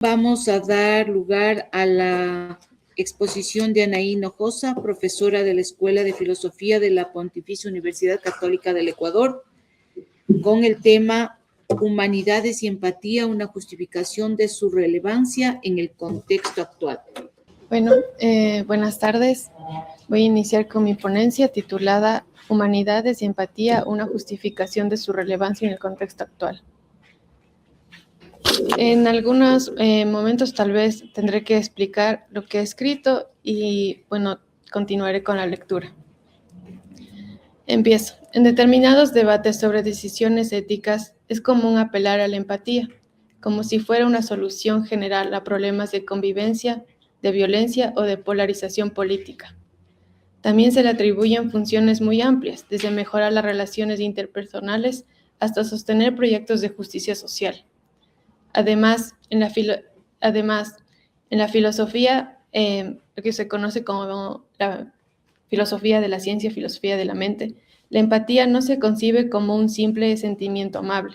Vamos a dar lugar a la exposición de Anaí Hinojosa, profesora de la Escuela de Filosofía de la Pontificia Universidad Católica del Ecuador, con el tema Humanidades y Empatía, una justificación de su relevancia en el contexto actual. Bueno, buenas tardes. Voy a iniciar con mi ponencia titulada Humanidades y Empatía, una justificación de su relevancia en el contexto actual. En algunos momentos tal vez tendré que explicar lo que he escrito y, bueno, continuaré con la lectura. Empiezo. En determinados debates sobre decisiones éticas es común apelar a la empatía, como si fuera una solución general a problemas de convivencia, de violencia o de polarización política. También se le atribuyen funciones muy amplias, desde mejorar las relaciones interpersonales hasta sostener proyectos de justicia social. Además, en la filosofía, lo que se conoce como la filosofía de la ciencia, filosofía de la mente, la empatía no se concibe como un simple sentimiento amable,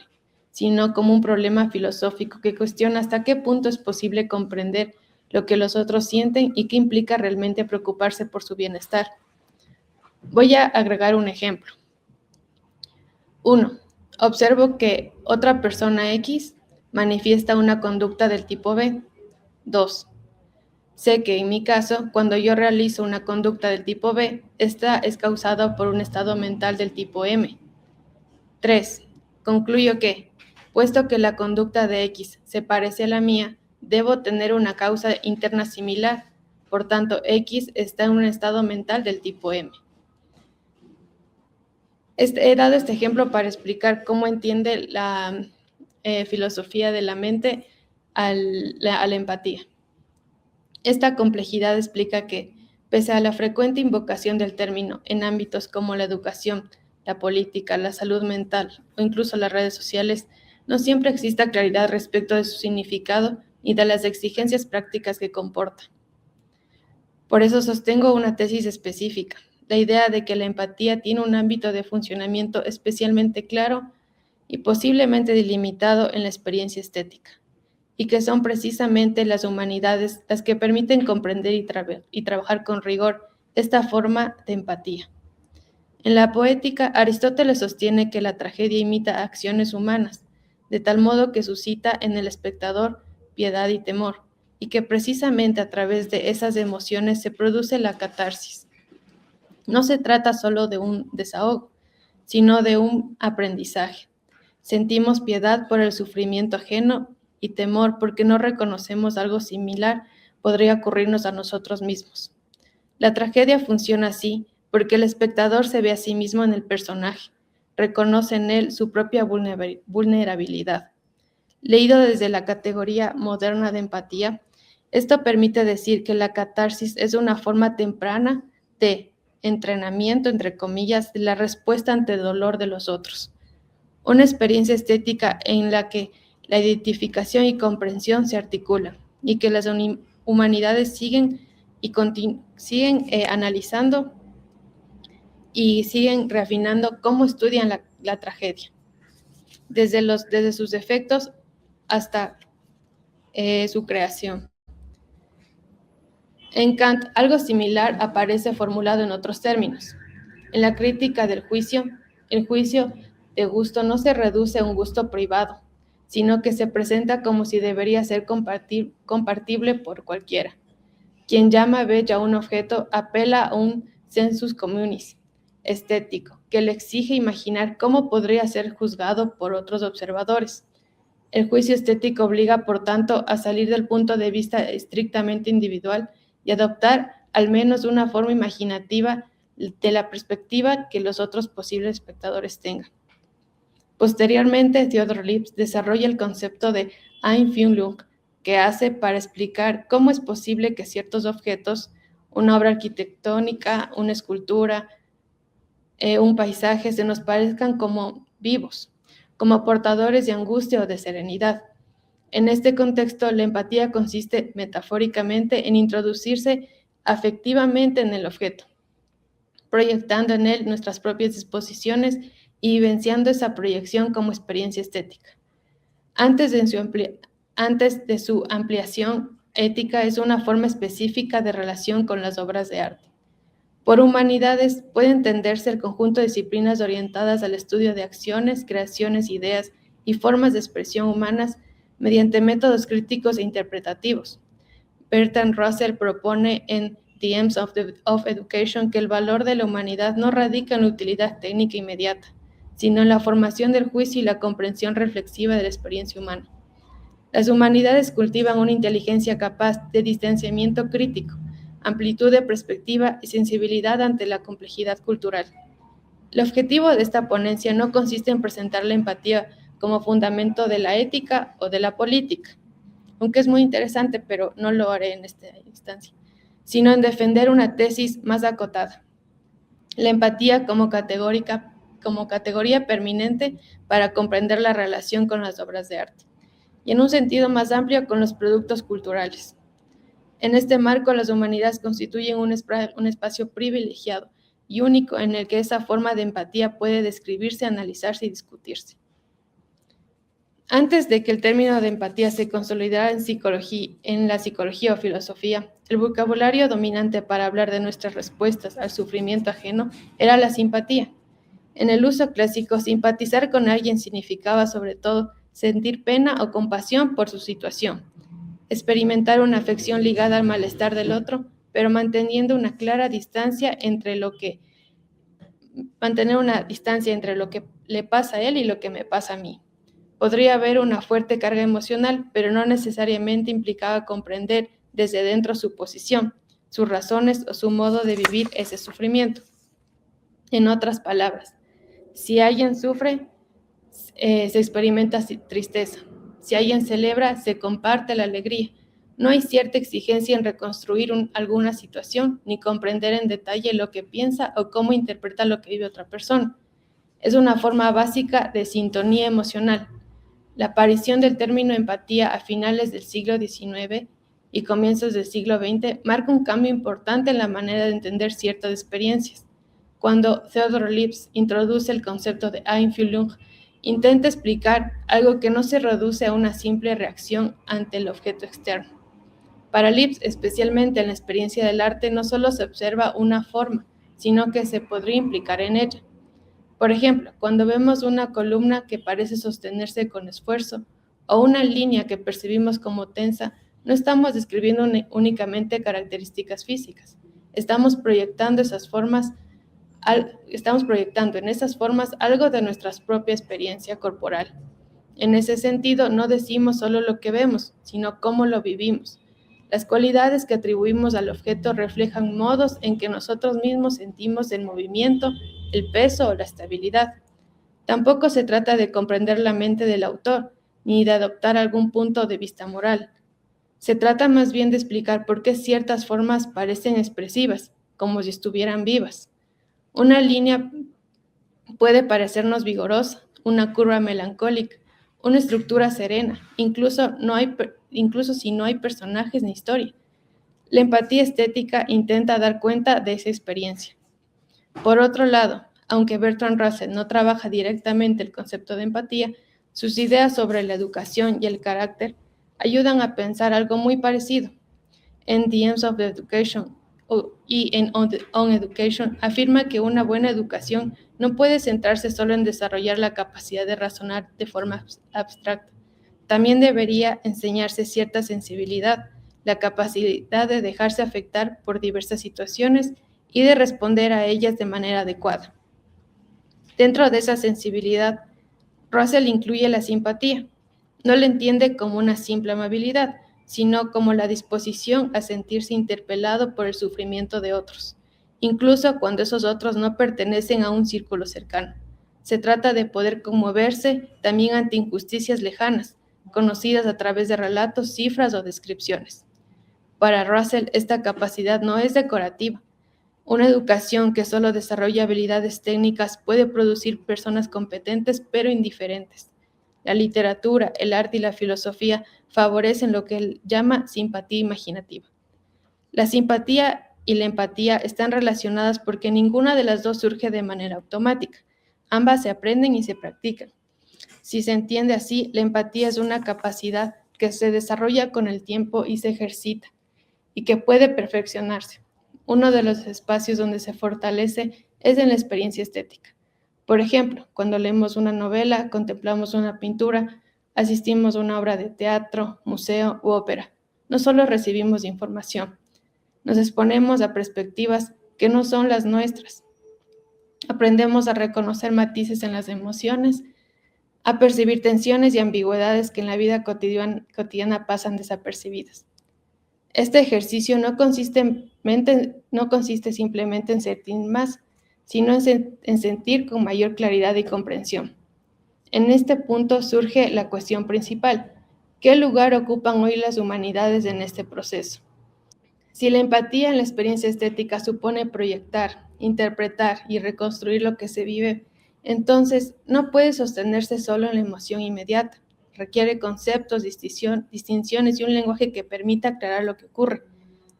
sino como un problema filosófico que cuestiona hasta qué punto es posible comprender lo que los otros sienten y qué implica realmente preocuparse por su bienestar. Voy a agregar un ejemplo. 1. Observo que otra persona X manifiesta una conducta del tipo B. 2. Sé que en mi caso, cuando yo realizo una conducta del tipo B, esta es causada por un estado mental del tipo M. 3. Concluyo que, puesto que la conducta de X se parece a la mía, debo tener una causa interna similar. Por tanto, X está en un estado mental del tipo M. He dado este ejemplo para explicar cómo entiende la filosofía de la mente a la empatía. Esta complejidad explica que, pese a la frecuente invocación del término en ámbitos como la educación, la política, la salud mental o incluso las redes sociales, no siempre exista claridad respecto de su significado y de las exigencias prácticas que comporta. Por eso sostengo una tesis específica, la idea de que la empatía tiene un ámbito de funcionamiento especialmente claro y posiblemente delimitado en la experiencia estética, y que son precisamente las humanidades las que permiten comprender y trabajar con rigor esta forma de empatía. En la poética, Aristóteles sostiene que la tragedia imita acciones humanas, de tal modo que suscita en el espectador piedad y temor, y que precisamente a través de esas emociones se produce la catarsis. No se trata solo de un desahogo, sino de un aprendizaje. Sentimos piedad por el sufrimiento ajeno y temor porque no reconocemos algo similar podría ocurrirnos a nosotros mismos. La tragedia funciona así porque el espectador se ve a sí mismo en el personaje, reconoce en él su propia vulnerabilidad. Leído desde la categoría moderna de empatía, esto permite decir que la catarsis es una forma temprana de entrenamiento, entre comillas, de la respuesta ante el dolor de los otros. Una experiencia estética en la que la identificación y comprensión se articulan y que las humanidades siguen analizando y siguen reafinando cómo estudian la tragedia, desde sus efectos hasta su creación. En Kant, algo similar aparece formulado en otros términos. En la crítica del juicio, el juicio de gusto no se reduce a un gusto privado, sino que se presenta como si debería ser compartible por cualquiera. Quien llama bello a un objeto apela a un sensus communis estético, que le exige imaginar cómo podría ser juzgado por otros observadores. El juicio estético obliga, por tanto, a salir del punto de vista estrictamente individual y adoptar al menos una forma imaginativa de la perspectiva que los otros posibles espectadores tengan. Posteriormente, Theodor Lipps desarrolla el concepto de Einfühlung, que hace para explicar cómo es posible que ciertos objetos, una obra arquitectónica, una escultura, un paisaje, se nos parezcan como vivos, como portadores de angustia o de serenidad. En este contexto, la empatía consiste metafóricamente en introducirse afectivamente en el objeto, proyectando en él nuestras propias disposiciones y vivenciando esa proyección como experiencia estética. Antes de antes de su ampliación ética, es una forma específica de relación con las obras de arte. Por humanidades puede entenderse el conjunto de disciplinas orientadas al estudio de acciones, creaciones, ideas y formas de expresión humanas mediante métodos críticos e interpretativos. Bertrand Russell propone en The Aims of Education que el valor de la humanidad no radica en la utilidad técnica inmediata, sino en la formación del juicio y la comprensión reflexiva de la experiencia humana. Las humanidades cultivan una inteligencia capaz de distanciamiento crítico, amplitud de perspectiva y sensibilidad ante la complejidad cultural. El objetivo de esta ponencia no consiste en presentar la empatía como fundamento de la ética o de la política, aunque es muy interesante, pero no lo haré en esta instancia, sino en defender una tesis más acotada. La empatía como categoría permanente para comprender la relación con las obras de arte, y en un sentido más amplio con los productos culturales. En este marco, las humanidades constituyen un espacio privilegiado y único en el que esa forma de empatía puede describirse, analizarse y discutirse. Antes de que el término de empatía se consolidara en la psicología o filosofía, el vocabulario dominante para hablar de nuestras respuestas al sufrimiento ajeno era la simpatía. En el uso clásico, simpatizar con alguien significaba sobre todo sentir pena o compasión por su situación, experimentar una afección ligada al malestar del otro, pero manteniendo una clara distancia entre lo que le pasa a él y lo que me pasa a mí. Podría haber una fuerte carga emocional, pero no necesariamente implicaba comprender desde dentro su posición, sus razones o su modo de vivir ese sufrimiento. En otras palabras, si alguien sufre, se experimenta tristeza. Si alguien celebra, se comparte la alegría. No hay cierta exigencia en reconstruir alguna situación, ni comprender en detalle lo que piensa o cómo interpreta lo que vive otra persona. Es una forma básica de sintonía emocional. La aparición del término empatía a finales del siglo XIX y comienzos del siglo XX marca un cambio importante en la manera de entender ciertas experiencias. Cuando Theodor Lipps introduce el concepto de Einfühlung, intenta explicar algo que no se reduce a una simple reacción ante el objeto externo. Para Lipps, especialmente en la experiencia del arte, no solo se observa una forma, sino que se podría implicar en ella. Por ejemplo, cuando vemos una columna que parece sostenerse con esfuerzo o una línea que percibimos como tensa, no estamos describiendo únicamente características físicas. Estamos proyectando en esas formas algo de nuestra propia experiencia corporal. En ese sentido, no decimos solo lo que vemos, sino cómo lo vivimos. Las cualidades que atribuimos al objeto reflejan modos en que nosotros mismos sentimos el movimiento, el peso o la estabilidad. Tampoco se trata de comprender la mente del autor, ni de adoptar algún punto de vista moral. Se trata más bien de explicar por qué ciertas formas parecen expresivas, como si estuvieran vivas. Una línea puede parecernos vigorosa, una curva melancólica, una estructura serena, incluso si no hay personajes ni historia. La empatía estética intenta dar cuenta de esa experiencia. Por otro lado, aunque Bertrand Russell no trabaja directamente el concepto de empatía, sus ideas sobre la educación y el carácter ayudan a pensar algo muy parecido. En The Aims of Education y en On Education afirma que una buena educación no puede centrarse solo en desarrollar la capacidad de razonar de forma abstracta. También debería enseñarse cierta sensibilidad, la capacidad de dejarse afectar por diversas situaciones y de responder a ellas de manera adecuada. Dentro de esa sensibilidad, Russell incluye la simpatía. No la entiende como una simple amabilidad, sino como la disposición a sentirse interpelado por el sufrimiento de otros, incluso cuando esos otros no pertenecen a un círculo cercano. Se trata de poder conmoverse también ante injusticias lejanas, conocidas a través de relatos, cifras o descripciones. Para Russell, esta capacidad no es decorativa. Una educación que solo desarrolla habilidades técnicas puede producir personas competentes pero indiferentes. La literatura, el arte y la filosofía favorecen lo que él llama simpatía imaginativa. La simpatía y la empatía están relacionadas porque ninguna de las dos surge de manera automática. Ambas se aprenden y se practican. Si se entiende así, la empatía es una capacidad que se desarrolla con el tiempo y se ejercita, y que puede perfeccionarse. Uno de los espacios donde se fortalece es en la experiencia estética. Por ejemplo, cuando leemos una novela, contemplamos una pintura, asistimos a una obra de teatro, museo u ópera. No solo recibimos información, nos exponemos a perspectivas que no son las nuestras. Aprendemos a reconocer matices en las emociones, a percibir tensiones y ambigüedades que en la vida cotidiana pasan desapercibidas. Este ejercicio no consiste simplemente en sentir más, sino en sentir con mayor claridad y comprensión. En este punto surge la cuestión principal: ¿qué lugar ocupan hoy las humanidades en este proceso? Si la empatía en la experiencia estética supone proyectar, interpretar y reconstruir lo que se vive, entonces no puede sostenerse solo en la emoción inmediata. Requiere conceptos, distinciones y un lenguaje que permita aclarar lo que ocurre.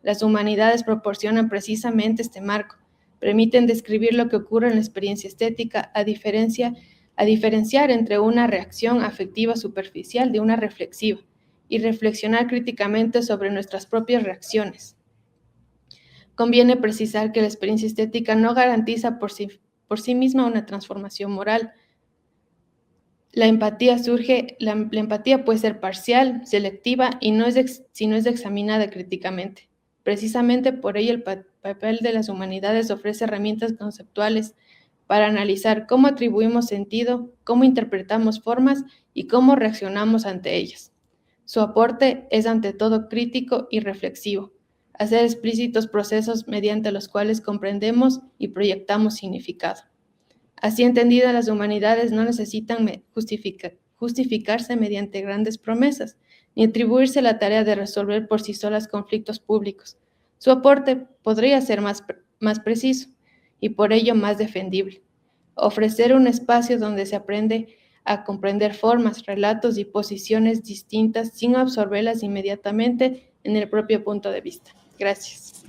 Las humanidades proporcionan precisamente este marco, permiten describir lo que ocurre en la experiencia estética a diferenciar entre una reacción afectiva superficial de una reflexiva y reflexionar críticamente sobre nuestras propias reacciones. Conviene precisar que la experiencia estética no garantiza por sí misma una transformación moral. La empatía puede ser parcial, selectiva y si no es examinada críticamente. Precisamente por ello el papel de las humanidades ofrece herramientas conceptuales para analizar cómo atribuimos sentido, cómo interpretamos formas y cómo reaccionamos ante ellas. Su aporte es ante todo crítico y reflexivo, hacer explícitos procesos mediante los cuales comprendemos y proyectamos significado. Así entendidas, las humanidades no necesitan justificarse mediante grandes promesas, ni atribuirse la tarea de resolver por sí solas conflictos públicos. Su aporte podría ser más preciso y por ello más defendible. Ofrecer un espacio donde se aprende a comprender formas, relatos y posiciones distintas sin absorberlas inmediatamente en el propio punto de vista. Gracias.